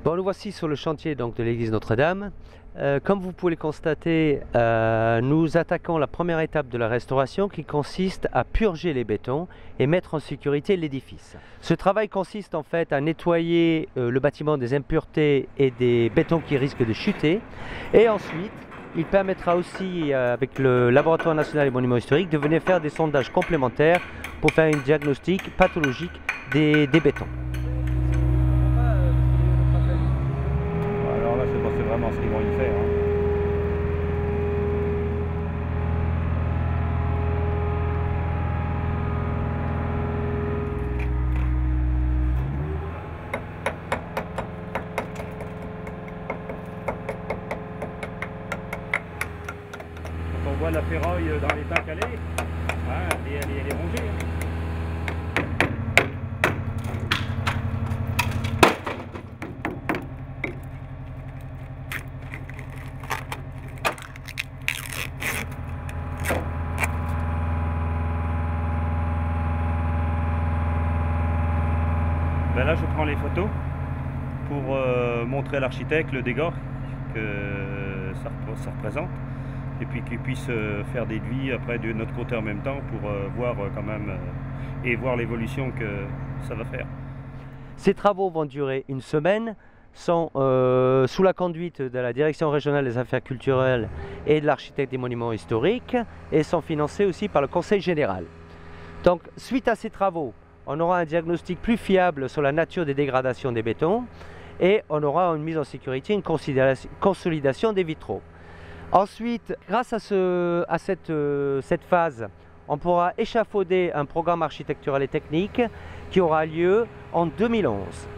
Bon, nous voici sur le chantier donc, de l'église Notre-Dame. Comme vous pouvez le constater, nous attaquons la première étape de la restauration qui consiste à purger les bétons et mettre en sécurité l'édifice. Ce travail consiste en fait à nettoyer le bâtiment des impuretés et des bétons qui risquent de chuter. Et ensuite, il permettra aussi, avec le Laboratoire national des monuments historiques, de venir faire des sondages complémentaires pour faire un diagnostic pathologique des bétons. Alors là, c'est vraiment ce qu'ils vont y faire. Quand on voit la ferraille dans l'état qu'elle est, elle est rongée. Ben là, je prends les photos pour montrer à l'architecte le dégât que ça représente et puis qu'il puisse faire des devis après de notre côté en même temps pour voir quand même et voir l'évolution que ça va faire. Ces travaux vont durer une semaine, sont sous la conduite de la Direction régionale des affaires culturelles et de l'architecte des monuments historiques et sont financés aussi par le Conseil général. Donc, suite à ces travaux, on aura un diagnostic plus fiable sur la nature des dégradations des bétons et on aura une mise en sécurité, une consolidation des vitraux. Ensuite, grâce à cette phase, on pourra échafauder un programme architectural et technique qui aura lieu en 2011.